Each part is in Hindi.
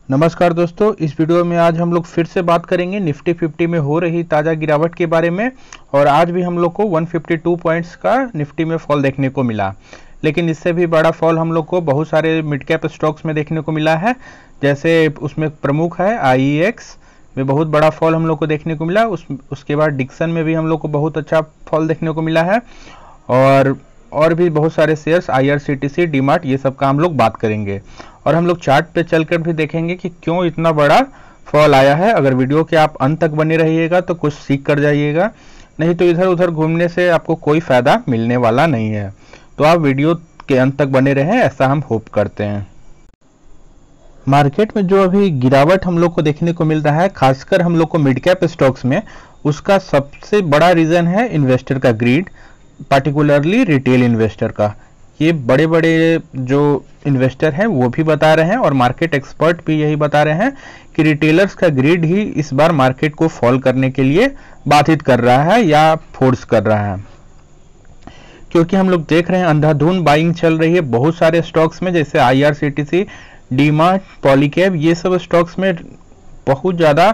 नमस्कार दोस्तों, इस वीडियो में आज हम लोग फिर से बात करेंगे निफ्टी 50 में हो रही ताज़ा गिरावट के बारे में। और आज भी हम लोग को 152 पॉइंट्स का निफ्टी में फॉल देखने को मिला, लेकिन इससे भी बड़ा फॉल हम लोग को बहुत सारे मिड कैप स्टॉक्स में देखने को मिला है। जैसे उसमें प्रमुख है आईईएक्स में बहुत बड़ा फॉल हम लोग को देखने को मिला। उसके बाद डिक्सन में भी हम लोग को बहुत अच्छा फॉल देखने को मिला है। और भी बहुत सारे शेयर्स आईआरसीटीसी, डीमार्ट, ये सब का हम लोग बात करेंगे। और हम लोग चार्ट पे चलकर भी देखेंगे कि क्यों इतना बड़ा फॉल आया है। अगर वीडियो के आप अंत तक बने रहिएगा तो कुछ सीख कर जाइएगा, नहीं तो इधर उधर घूमने से आपको कोई फायदा मिलने वाला नहीं है। तो आप वीडियो के अंत तक बने रहें, ऐसा हम होप करते हैं। मार्केट में जो अभी गिरावट हम लोग को देखने को मिल रहा है, खासकर हम लोग को मिड कैप स्टॉक्स में, उसका सबसे बड़ा रीजन है इन्वेस्टर का ग्रीड, पार्टिकुलरली रिटेल इन्वेस्टर का। ये बड़े बड़े जो इन्वेस्टर हैं वो भी बता रहे हैं और मार्केट एक्सपर्ट भी यही बता रहे हैं कि रिटेलर्स का ग्रीड ही इस बार मार्केट को फॉल करने के लिए बाधित कर रहा है या फोर्स कर रहा है। क्योंकि हम लोग देख रहे हैं अंधाधुंध बाइंग चल रही है बहुत सारे स्टॉक्स में, जैसे आईआरसीटीसी, डीमार्ट, पॉलीकैब, ये सब स्टॉक्स में बहुत ज़्यादा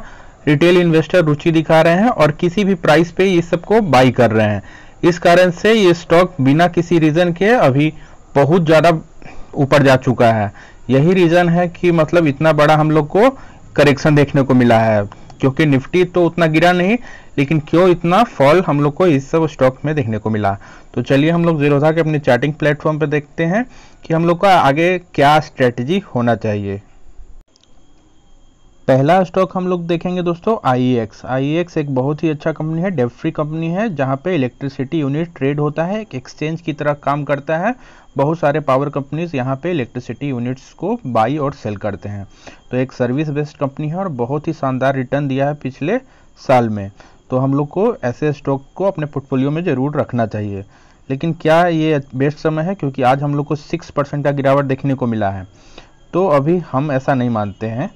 रिटेल इन्वेस्टर रुचि दिखा रहे हैं और किसी भी प्राइस पे ये सबको बाई कर रहे हैं। इस कारण से ये स्टॉक बिना किसी रीजन के अभी बहुत ज़्यादा ऊपर जा चुका है। यही रीजन है कि मतलब इतना बड़ा हम लोग को करेक्शन देखने को मिला है। क्योंकि निफ्टी तो उतना गिरा नहीं, लेकिन क्यों इतना फॉल हम लोग को इस सब स्टॉक में देखने को मिला। तो चलिए हम लोग ज़ीरोधा के अपने चार्टिंग प्लेटफॉर्म पे देखते हैं कि हम लोग का आगे क्या स्ट्रेटजी होना चाहिए। पहला स्टॉक हम लोग देखेंगे दोस्तों आईईएक्स। आईईएक्स एक बहुत ही अच्छा कंपनी है, डेट फ्री कंपनी है, जहां पे इलेक्ट्रिसिटी यूनिट ट्रेड होता है, एक एक्सचेंज की तरह काम करता है। बहुत सारे पावर कंपनीज यहां पे इलेक्ट्रिसिटी यूनिट्स को बाई और सेल करते हैं। तो एक सर्विस बेस्ड कंपनी है और बहुत ही शानदार रिटर्न दिया है पिछले साल में। तो हम लोग को ऐसे स्टॉक को अपने पोर्टफोलियो में ज़रूर रखना चाहिए। लेकिन क्या ये बेस्ट समय है? क्योंकि आज हम लोग को 6% का गिरावट देखने को मिला है। तो अभी हम ऐसा नहीं मानते हैं।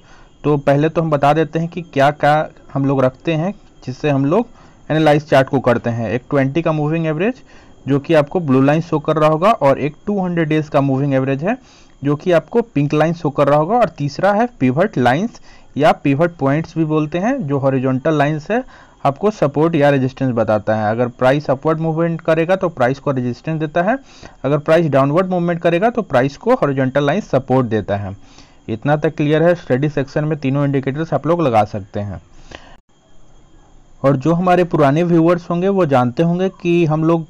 तो पहले तो हम बता देते हैं कि क्या क्या हम लोग रखते हैं जिससे हम लोग एनालाइज चार्ट को करते हैं। एक 20 का मूविंग एवरेज जो कि आपको ब्लू लाइन शो कर रहा होगा, और एक 200 डेज का मूविंग एवरेज है जो कि आपको पिंक लाइन शो कर रहा होगा, और तीसरा है पिवट लाइंस या पिवट पॉइंट्स भी बोलते हैं, जो हॉरिजॉन्टल लाइंस है, आपको सपोर्ट या रेजिस्टेंस बताता है। अगर प्राइस अपवर्ड मूवमेंट करेगा तो प्राइस को रेजिस्टेंस देता है, अगर प्राइस डाउनवर्ड मूवमेंट करेगा तो प्राइस को हॉरिजॉन्टल लाइन सपोर्ट देता है। इतना तक क्लियर है। स्टडी सेक्शन में तीनों इंडिकेटर्स आप लोग लगा सकते हैं। और जो हमारे पुराने व्यूअर्स होंगे वो जानते होंगे कि हम लोग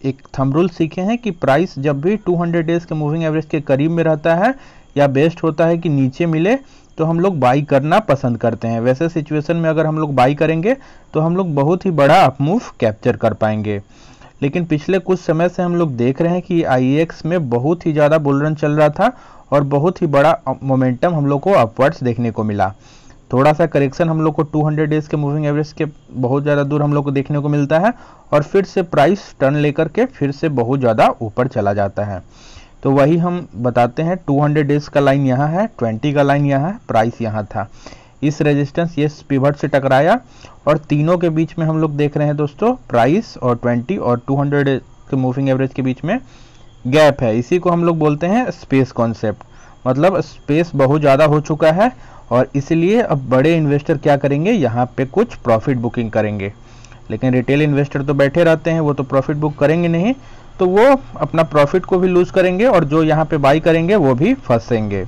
एक थंब रूल सीखे हैं कि प्राइस जब भी 200 डेज के मूविंग एवरेज के करीब में रहता है या बेस्ट होता है कि नीचे मिले, तो हम लोग बाई करना पसंद करते हैं। वैसे सिचुएशन में अगर हम लोग बाई करेंगे तो हम लोग बहुत ही बड़ा अपमूव कैप्चर कर पाएंगे। लेकिन पिछले कुछ समय से हम लोग देख रहे हैं कि आईईएक्स में बहुत ही ज़्यादा बुल रन चल रहा था और बहुत ही बड़ा मोमेंटम हम लोग को अपवर्ड्स देखने को मिला। थोड़ा सा करेक्शन हम लोग को 200 डेज के मूविंग एवरेज के बहुत ज़्यादा दूर हम लोग को देखने को मिलता है, और फिर से प्राइस टर्न लेकर के फिर से बहुत ज़्यादा ऊपर चला जाता है। तो वही हम बताते हैं, 200 डेज का लाइन यहाँ है, 20 का लाइन यहाँ है, प्राइस यहाँ था। इस रेजिस्टेंस ये पिवट से टकराया और तीनों के बीच में हम लोग देख रहे हैं दोस्तों प्राइस और 20 और 200 डेज के मूविंग एवरेज के बीच में गैप है। इसी को हम लोग बोलते हैं स्पेस कॉन्सेप्ट। मतलब स्पेस बहुत ज़्यादा हो चुका है और इसलिए अब बड़े इन्वेस्टर क्या करेंगे, यहाँ पे कुछ प्रॉफिट बुकिंग करेंगे। लेकिन रिटेल इन्वेस्टर तो बैठे रहते हैं, वो तो प्रॉफिट बुक करेंगे नहीं, तो वो अपना प्रॉफिट को भी लूज करेंगे और जो यहाँ पे बाई करेंगे वो भी फंसेंगे।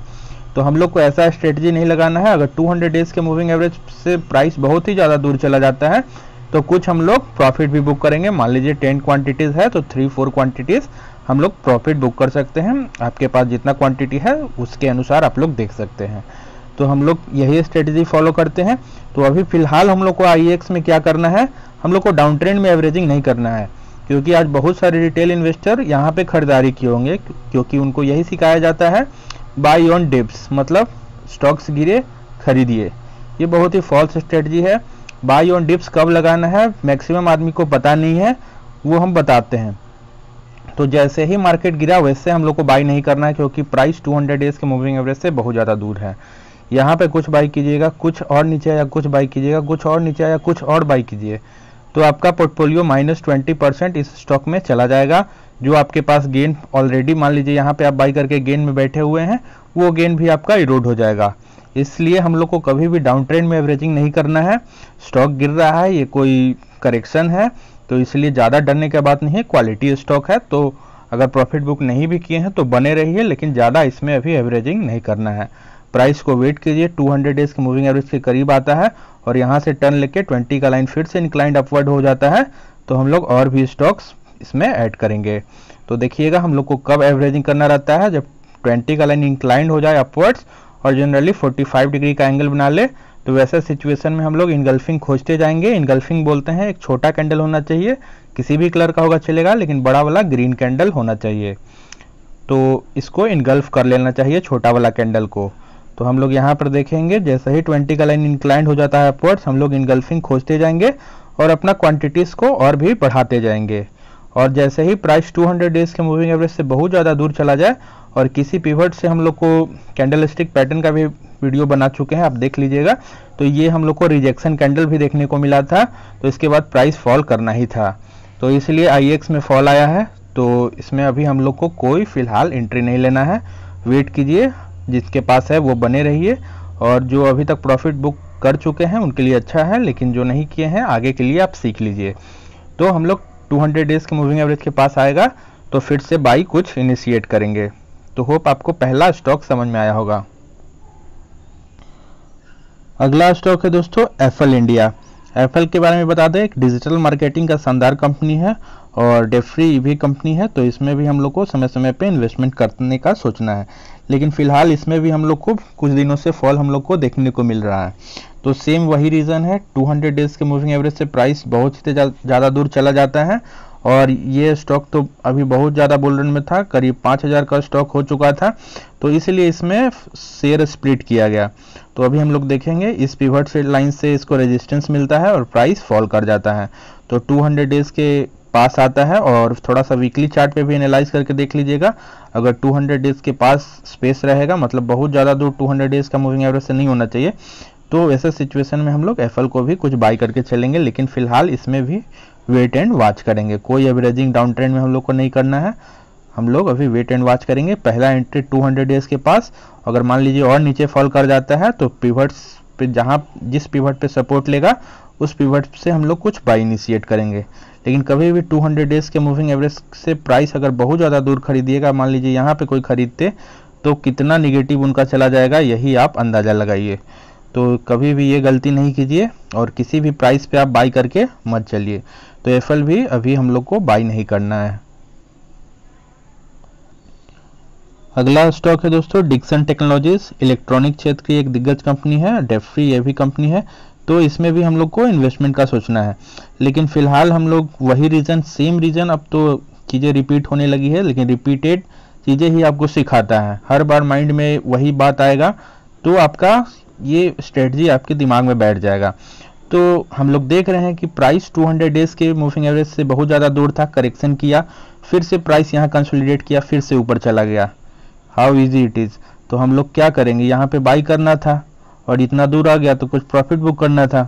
तो हम लोग को ऐसा स्ट्रेटजी नहीं लगाना है। अगर 200 डेज के मूविंग एवरेज से प्राइस बहुत ही ज़्यादा दूर चला जाता है तो कुछ हम लोग प्रॉफिट भी बुक करेंगे। मान लीजिए 10 क्वांटिटीज़ है तो 3-4 क्वांटिटीज़ हम लोग प्रॉफिट बुक कर सकते हैं। आपके पास जितना क्वांटिटी है उसके अनुसार आप लोग देख सकते हैं। तो हम लोग यही स्ट्रेटजी फॉलो करते हैं। तो अभी फिलहाल हम लोग को आईईएक्स में क्या करना है, हम लोग को डाउन ट्रेंड में एवरेजिंग नहीं करना है, क्योंकि आज बहुत सारे रिटेल इन्वेस्टर यहाँ पे खरीदारी किए होंगे, क्योंकि उनको यही सिखाया जाता है बाई ऑन डिप्स, मतलब स्टॉक्स गिरे खरीदिए। ये बहुत ही फॉल्स स्ट्रेटजी है। बाई ऑन डिप्स कब लगाना है मैक्सिमम आदमी को पता नहीं है, वो हम बताते हैं। तो जैसे ही मार्केट गिरा वैसे हम लोग को बाई नहीं करना है, क्योंकि प्राइस 200 डेज के मूविंग एवरेज से बहुत ज़्यादा दूर है। यहाँ पे कुछ बाई कीजिएगा, कुछ और नीचे आया कुछ बाई कीजिएगा, कुछ और नीचे आया कुछ और बाई कीजिए, तो आपका पोर्टफोलियो -20% इस स्टॉक में चला जाएगा। जो आपके पास गेन ऑलरेडी मान लीजिए यहाँ पे आप बाई करके गेन में बैठे हुए हैं, वो गेन भी आपका इरोड हो जाएगा। इसलिए हम लोग को कभी भी डाउन ट्रेंड में एवरेजिंग नहीं करना है। स्टॉक गिर रहा है, ये कोई करेक्शन है, तो इसलिए ज़्यादा डरने की बात नहीं है। क्वालिटी स्टॉक है, तो अगर प्रॉफिट बुक नहीं भी किए हैं तो बने रहिए, लेकिन ज़्यादा इसमें अभी एवरेजिंग नहीं करना है। प्राइस को वेट कीजिए, 200 डेज के मूविंग एवरेज के करीब आता है और यहाँ से टर्न लेके 20 का लाइन फिर से इंक्लाइंड अपवर्ड हो जाता है, तो हम लोग और भी स्टॉक्स इसमें ऐड करेंगे। तो देखिएगा हम लोग को कब एवरेजिंग करना रहता है, जब 20 का लाइन इंक्लाइंड हो जाए अपवर्ड्स और जनरली 45 डिग्री का एंगल बना ले, तो वैसे सिचुएशन में हम लोग इनगल्फिंग खोजते जाएंगे। इनगल्फिंग बोलते हैं, एक छोटा कैंडल होना चाहिए, किसी भी कलर का होगा चलेगा, लेकिन बड़ा वाला ग्रीन कैंडल होना चाहिए, तो इसको इनगल्फ कर लेना चाहिए छोटा वाला कैंडल को। तो हम लोग यहाँ पर देखेंगे जैसे ही 20 का लाइन इंक्लाइंड हो जाता है अपवर्ड्स, हम लोग इनगल्फिंग खोजते जाएंगे और अपना क्वांटिटीज को और भी बढ़ाते जाएंगे। और जैसे ही प्राइस 200 डेज के मूविंग एवरेज से बहुत ज़्यादा दूर चला जाए और किसी पिवट से हम लोग को कैंडल स्टिक पैटर्न का भी वीडियो बना चुके हैं, आप देख लीजिएगा, तो ये हम लोग को रिजेक्शन कैंडल भी देखने को मिला था, तो इसके बाद प्राइस फॉल करना ही था, तो इसलिए IEX में फॉल आया है। तो इसमें अभी हम लोग को कोई फिलहाल एंट्री नहीं लेना है, वेट कीजिए, जिसके पास है वो बने रहिए, और जो अभी तक प्रॉफिट बुक कर चुके हैं उनके लिए अच्छा है, लेकिन जो नहीं किए हैं आगे के लिए आप सीख लीजिए। तो हम लोग 200 डेज के मूविंग एवरेज के पास आएगा तो फिर से बाई कुछ इनिशिएट करेंगे। तो होप आपको पहला स्टॉक समझ में आया होगा। अगला स्टॉक है दोस्तों एफएल इंडिया। एफएल के बारे में बता दें, एक डिजिटल मार्केटिंग का शानदार कंपनी है और डेट फ्री ईवी कंपनी है, तो इसमें भी हम लोग को समय समय पे इन्वेस्टमेंट करने का सोचना है, लेकिन फिलहाल इसमें भी हम लोग को कुछ दिनों से फॉल हम लोग को देखने को मिल रहा है। तो सेम वही रीज़न है, 200 डेज के मूविंग एवरेज से प्राइस बहुत ही ज़्यादा दूर चला जाता है और ये स्टॉक तो अभी बहुत ज़्यादा बुल रन में था, करीब 5000 का स्टॉक हो चुका था, तो इसलिए इसमें शेयर स्प्लिट किया गया। तो अभी हम लोग देखेंगे इस पिवट से लाइन से इसको रेजिस्टेंस मिलता है और प्राइस फॉल कर जाता है, तो 200 डेज के पास आता है। और थोड़ा सा वीकली चार्ट पे भी एनालाइज करके देख लीजिएगा, अगर 200 डेज के पास स्पेस रहेगा, मतलब बहुत ज़्यादा दूर 200 डेज का मूविंग एवरेज से नहीं होना चाहिए, तो ऐसे सिचुएशन में हम लोग एफएल को भी कुछ बाई करके चलेंगे, लेकिन फिलहाल इसमें भी वेट एंड वॉच करेंगे। कोई एवरेजिंग डाउन ट्रेंड में हम लोग को नहीं करना है, हम लोग अभी वेट एंड वॉच करेंगे। पहला एंट्री 200 डेज के पास, अगर मान लीजिए और नीचे फॉल कर जाता है तो पिवट्स पे जिस पिवट पे सपोर्ट लेगा उस पिवट से हम लोग कुछ बाई इनिशिएट करेंगे। लेकिन कभी भी 200 डेज के मूविंग एवरेज से प्राइस अगर बहुत ज़्यादा दूर खरीदिएगा, मान लीजिए यहाँ पे कोई खरीदते, तो कितना निगेटिव उनका चला जाएगा यही आप अंदाज़ा लगाइए। तो कभी भी ये गलती नहीं कीजिए और किसी भी प्राइस पे आप बाई करके मत चलिए। तो एफएल भी अभी हम लोग को बाई नहीं करना है। अगला स्टॉक है दोस्तों डिक्सन टेक्नोलॉजीज। इलेक्ट्रॉनिक क्षेत्र की एक दिग्गज कंपनी है, डेट फ्री ये भी कंपनी है, तो इसमें भी हम लोग को इन्वेस्टमेंट का सोचना है। लेकिन फिलहाल हम लोग वही रीज़न, सेम रीज़न, अब तो चीज़ें रिपीट होने लगी है, लेकिन रिपीटेड चीज़ें ही आपको सिखाता है, हर बार माइंड में वही बात आएगा, तो आपका ये स्ट्रेटजी आपके दिमाग में बैठ जाएगा। तो हम लोग देख रहे हैं कि प्राइस 200 डेज के मूविंग एवरेज से बहुत ज़्यादा दूर था, करेक्शन किया, फिर से प्राइस यहाँ कंसोलिडेट किया, फिर से ऊपर चला गया। How easy it is. तो हम लोग क्या करेंगे, यहाँ पे बाई करना था और इतना दूर आ गया तो कुछ प्रॉफिट बुक करना था।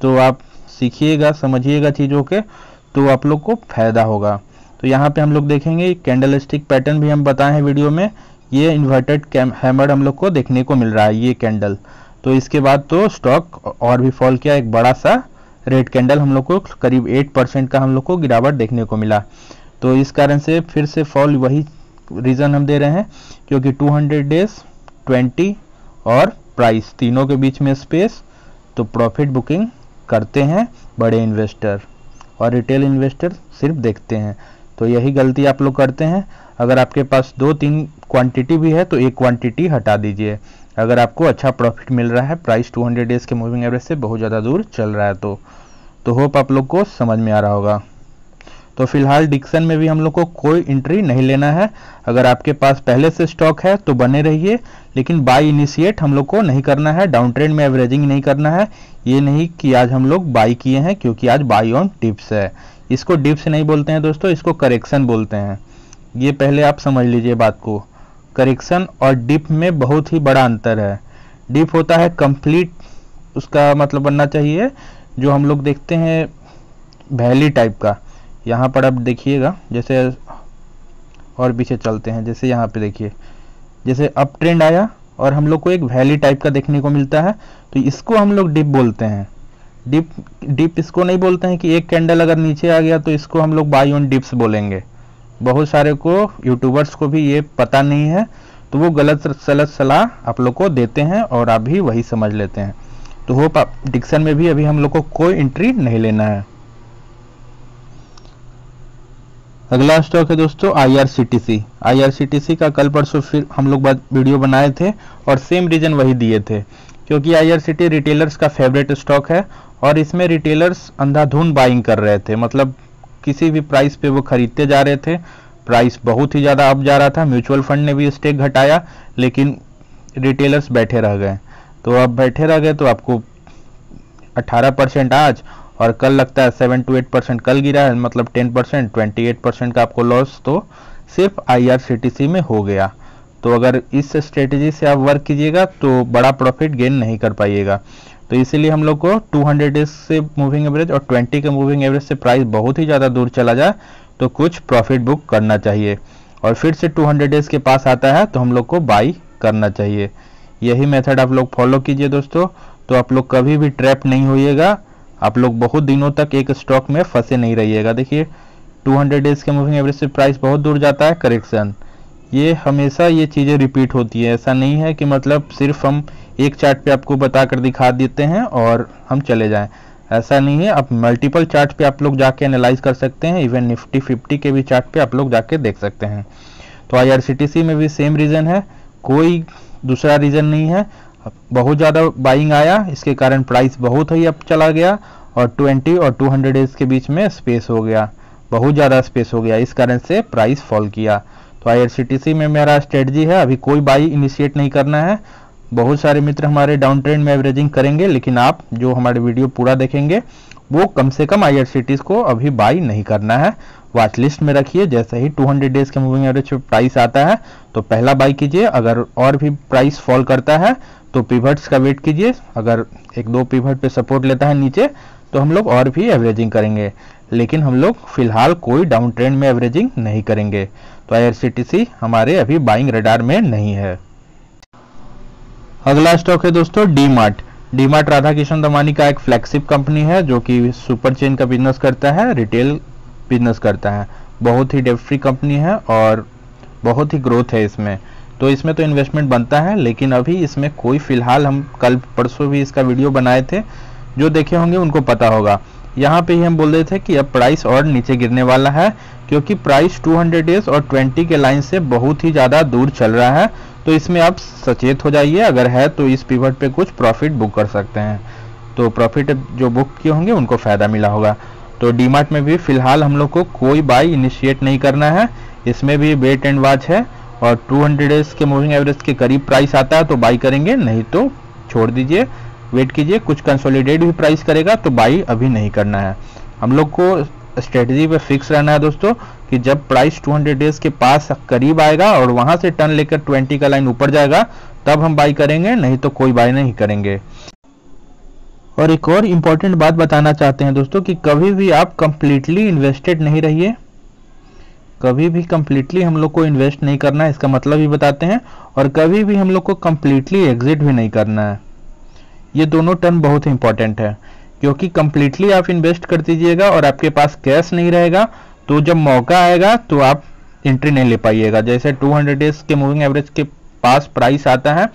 तो आप सीखिएगा, समझिएगा चीज़ों के, तो आप लोग को फायदा होगा। तो यहाँ पे हम लोग देखेंगे कैंडल स्टिक पैटर्न भी हम बताए हैं वीडियो में, ये इन्वर्टेड हैमर हम लोग को देखने को मिल रहा है, ये कैंडल। तो इसके बाद तो स्टॉक और भी फॉल किया, एक बड़ा सा रेड कैंडल हम लोग को करीब 8% का हम लोग को गिरावट देखने को मिला। तो इस कारण से फिर से फॉल, वही रीज़न हम दे रहे हैं, क्योंकि 200 डेज 20 और प्राइस तीनों के बीच में स्पेस, तो प्रॉफिट बुकिंग करते हैं बड़े इन्वेस्टर और रिटेल इन्वेस्टर सिर्फ देखते हैं। तो यही गलती आप लोग करते हैं। अगर आपके पास 2-3 क्वांटिटी भी है तो एक क्वांटिटी हटा दीजिए, अगर आपको अच्छा प्रॉफिट मिल रहा है, प्राइस 200 डेज के मूविंग एवरेज से बहुत ज़्यादा दूर चल रहा है। तो होप आप लोग को समझ में आ रहा होगा। तो फिलहाल डिक्सन में भी हम लोग को कोई एंट्री नहीं लेना है। अगर आपके पास पहले से स्टॉक है तो बने रहिए, लेकिन बाई इनिशिएट हम लोग को नहीं करना है, डाउन ट्रेंड में एवरेजिंग नहीं करना है। ये नहीं कि आज हम लोग बाई किए हैं क्योंकि आज बाई ऑन डिप्स है, इसको डिप्स नहीं बोलते हैं दोस्तों, इसको करेक्शन बोलते हैं। ये पहले आप समझ लीजिए बात को, करेक्शन और डिप में बहुत ही बड़ा अंतर है। डिप होता है कंप्लीट, उसका मतलब बनना चाहिए जो हम लोग देखते हैं वैली टाइप का। यहाँ पर आप देखिएगा, जैसे और पीछे चलते हैं, जैसे यहाँ पे देखिए, जैसे अप ट्रेंड आया और हम लोग को एक वैली टाइप का देखने को मिलता है, तो इसको हम लोग डिप बोलते हैं। डिप इसको नहीं बोलते हैं कि एक कैंडल अगर नीचे आ गया तो इसको हम लोग बाई ऑन डिप्स बोलेंगे। बहुत सारे को यूट्यूबर्स को भी ये पता नहीं है, तो वो गलत सलाह आप लोग को देते हैं और आप भी वही समझ लेते हैं। तो होप आप डिक्शन में भी अभी हम लोग को कोई एंट्री नहीं लेना है। अगला स्टॉक है दोस्तों IRCTC। IRCTC का कल परसों फिर हम लोग वीडियो बनाए थे और सेम रीजन वही दिए थे, क्योंकि IRCTC रिटेलर्स का फेवरेट स्टॉक है और इसमें रिटेलर्स अंधाधुंध बाइंग कर रहे थे। मतलब किसी भी प्राइस पे वो खरीदते जा रहे थे, प्राइस बहुत ही ज़्यादा अप जा रहा था। म्यूचुअल फंड ने भी स्टेक घटाया, लेकिन रिटेलर्स बैठे रह गए। तो अब बैठे रह गए तो आपको 18% आज और कल लगता है 7 to 8% कल गिरा है, मतलब 10%, 28% का आपको लॉस तो सिर्फ IRCTC में हो गया। तो अगर इस स्ट्रेटेजी से आप वर्क कीजिएगा तो बड़ा प्रॉफिट गेन नहीं कर पाइएगा। तो इसीलिए हम लोग को 200 डेज से मूविंग एवरेज और 20 के मूविंग एवरेज से प्राइस बहुत ही ज़्यादा दूर चला जाए तो कुछ प्रॉफिट बुक करना चाहिए, और फिर से 200 डेज के पास आता है तो हम लोग को बाई करना चाहिए। यही मेथड आप लोग फॉलो कीजिए दोस्तों, तो आप लोग कभी भी ट्रैप नहीं होइएगा। आप लोग बहुत दिनों तक एक स्टॉक में फंसे नहीं रहिएगा। देखिए 200 डेज के मूविंग एवरेज से प्राइस बहुत दूर जाता है, करेक्शन, ये हमेशा ये चीज़ें रिपीट होती है। ऐसा नहीं है कि मतलब सिर्फ हम एक चार्ट पे आपको बताकर दिखा देते हैं और हम चले जाएं, ऐसा नहीं है। आप मल्टीपल चार्ट पे आप लोग जाके एनालाइज कर सकते हैं, इवन निफ्टी 50 के भी चार्ट पे आप लोग जाके देख सकते हैं। तो IRCTC में भी सेम रीज़न है, कोई दूसरा रीज़न नहीं है। बहुत ज़्यादा बाइंग आया, इसके कारण प्राइस बहुत ही अप चला गया और 20 और 200 डेज के बीच में स्पेस हो गया, बहुत ज़्यादा स्पेस हो गया, इस कारण से प्राइस फॉल किया। तो IRCTC में मेरा स्ट्रेटजी है अभी कोई बाई इनिशिएट नहीं करना है। बहुत सारे मित्र हमारे डाउन ट्रेंड में एवरेजिंग करेंगे, लेकिन आप जो हमारे वीडियो पूरा देखेंगे वो कम से कम IRCTC को अभी बाई नहीं करना है, वॉच लिस्ट में रखिए। जैसे ही 200 डेज के मूविंग एवरेज पे प्राइस आता है तो पहला बाई कीजिए। अगर और भी प्राइस फॉल करता है तो पिवट्स का वेट कीजिए, अगर एक दो पिवट पे सपोर्ट लेता है नीचे तो हम लोग और भी एवरेजिंग करेंगे, लेकिन हम लोग फिलहाल कोई डाउन ट्रेंड में एवरेजिंग नहीं करेंगे। तो IRCTC हमारे अभी बाइंग रडार में नहीं है। अगला स्टॉक है दोस्तों डीमार्ट राधा किशन दमानी का एक फ्लैगशिप कंपनी है जो कि सुपर चेन का बिजनेस करता है, रिटेल बिजनेस करता है। बहुत ही डेट फ्री कंपनी है और बहुत ही ग्रोथ है इसमें, तो इसमें तो इन्वेस्टमेंट बनता है, लेकिन अभी इसमें कोई फिलहाल, हम कल परसों भी इसका वीडियो बनाए थे, जो देखे होंगे उनको पता होगा। यहाँ पे ही हम बोल रहे थे कि अब प्राइस और नीचे गिरने वाला है, क्योंकि प्राइस 200 डेज और 20 के लाइन से बहुत ही ज़्यादा दूर चल रहा है। तो इसमें आप सचेत हो जाइए, अगर है तो इस पिवट पे कुछ प्रॉफिट बुक कर सकते हैं। तो प्रॉफिट जो बुक किए होंगे उनको फ़ायदा मिला होगा। तो डीमार्ट में भी फिलहाल हम लोग को कोई बाई इनिशिएट नहीं करना है, इसमें भी वेट एंड वॉच है, और 200 डेज के मूविंग एवरेज के करीब प्राइस आता है तो बाई करेंगे, नहीं तो छोड़ दीजिए, वेट कीजिए। कुछ कंसोलिडेट भी प्राइस करेगा तो बाई अभी नहीं करना है। हम लोग को स्ट्रेटजी पे फिक्स रहना है दोस्तों कि जब प्राइस 200 डेज के पास करीब आएगा और वहां से टर्न लेकर 20 का लाइन ऊपर जाएगा तब हम बाई करेंगे, नहीं तो कोई बाई नहीं करेंगे। और एक और इम्पॉर्टेंट बात बताना चाहते हैं दोस्तों कि कभी भी आप कंप्लीटली इन्वेस्टेड नहीं रहिए, कभी भी कंप्लीटली हम लोग को इन्वेस्ट नहीं करना है, इसका मतलब ही बताते हैं। और कभी भी हम लोग को कंप्लीटली एग्जिट भी नहीं करना है। ये दोनों टर्म बहुत ही इंपॉर्टेंट है, क्योंकि कंप्लीटली आप इन्वेस्ट कर दीजिएगा और आपके पास कैश नहीं रहेगा तो जब मौका आएगा तो आप एंट्री नहीं ले पाइएगा। जैसे 200 डेज के मूविंग एवरेज के पास प्राइस आता है,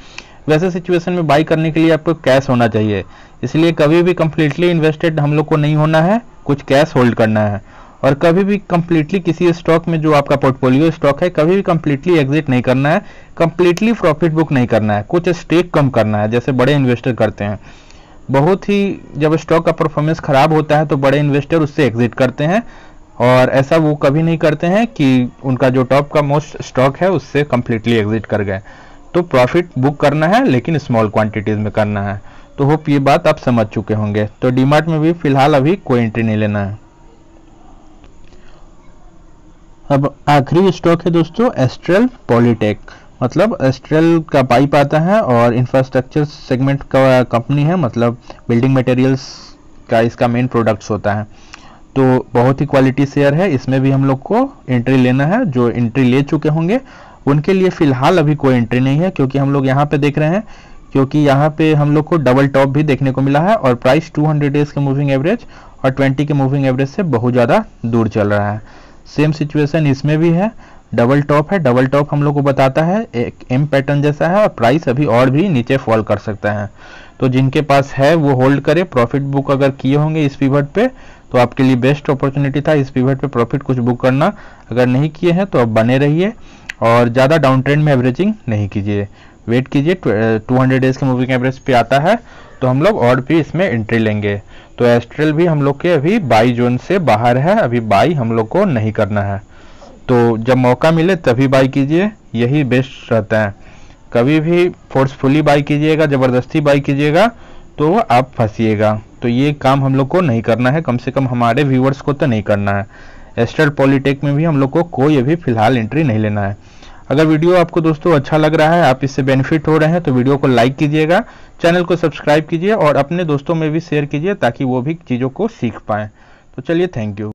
वैसे सिचुएशन में बाई करने के लिए आपको कैश होना चाहिए। इसलिए कभी भी कंप्लीटली इन्वेस्टेड हम लोग को नहीं होना है, कुछ कैश होल्ड करना है। और कभी भी कंप्लीटली किसी स्टॉक में जो आपका पोर्टफोलियो स्टॉक है, कभी भी कंप्लीटली एग्जिट नहीं करना है, कंप्लीटली प्रॉफिट बुक नहीं करना है, कुछ स्टेक कम करना है जैसे बड़े इन्वेस्टर करते हैं। बहुत ही जब स्टॉक का परफॉर्मेंस खराब होता है तो बड़े इन्वेस्टर उससे एग्जिट करते हैं, और ऐसा वो कभी नहीं करते हैं कि उनका जो टॉप का मोस्ट स्टॉक है उससे कंप्लीटली एग्जिट कर गए। तो प्रॉफिट बुक करना है, लेकिन स्मॉल क्वांटिटीज में करना है। तो होप ये बात आप समझ चुके होंगे। तो डीमार्ट में भी फिलहाल अभी कोई एंट्री नहीं लेना है। अब आखिरी स्टॉक है दोस्तों एस्ट्रल पॉलीटेक, मतलब एस्ट्रल का पाइप आता है और इंफ्रास्ट्रक्चर सेगमेंट का कंपनी है, मतलब बिल्डिंग मटेरियल्स का इसका मेन प्रोडक्ट्स होता है। तो बहुत ही क्वालिटी शेयर है, इसमें भी हम लोग को एंट्री लेना है। जो एंट्री ले चुके होंगे उनके लिए फिलहाल अभी कोई एंट्री नहीं है, क्योंकि हम लोग यहाँ पे देख रहे हैं, क्योंकि यहाँ पे हम लोग को डबल टॉप भी देखने को मिला है और प्राइस 200 डेज के मूविंग एवरेज और 20 के मूविंग एवरेज से बहुत ज़्यादा दूर चल रहा है। सेम सिचुएशन इसमें भी है, डबल टॉप है, डबल टॉप हम लोग को बताता है एक एम पैटर्न जैसा है और प्राइस अभी और भी नीचे फॉल कर सकता है। तो जिनके पास है वो होल्ड करे। प्रॉफिट बुक अगर किए होंगे इस पिवट पे तो आपके लिए बेस्ट अपॉर्चुनिटी था इस पिवट पे प्रॉफिट कुछ बुक करना। अगर नहीं किए हैं तो अब बने रहिए और ज़्यादा डाउन ट्रेंड में एवरेजिंग नहीं कीजिए, वेट कीजिए 200 डेज के मूविंग एवरेज पे आता है तो हम लोग और भी इसमें एंट्री लेंगे। तो एस्ट्रल भी हम लोग के अभी बाई जोन से बाहर है, अभी बाई हम लोग को नहीं करना है। तो जब मौका मिले तभी बाई कीजिए, यही बेस्ट रहता है। कभी भी फोर्सफुली बाई कीजिएगा, ज़बरदस्ती बाई कीजिएगा तो आप फंसिएगा। तो ये काम हम लोग को नहीं करना है, कम से कम हमारे व्यूअर्स को तो नहीं करना है। एस्ट्रल पॉलीटेक में भी हम लोग को कोई अभी फिलहाल एंट्री नहीं लेना है। अगर वीडियो आपको दोस्तों अच्छा लग रहा है, आप इससे बेनिफिट हो रहे हैं तो वीडियो को लाइक कीजिएगा, चैनल को सब्सक्राइब कीजिए और अपने दोस्तों में भी शेयर कीजिए ताकि वो भी चीज़ों को सीख पाएँ। तो चलिए, थैंक यू।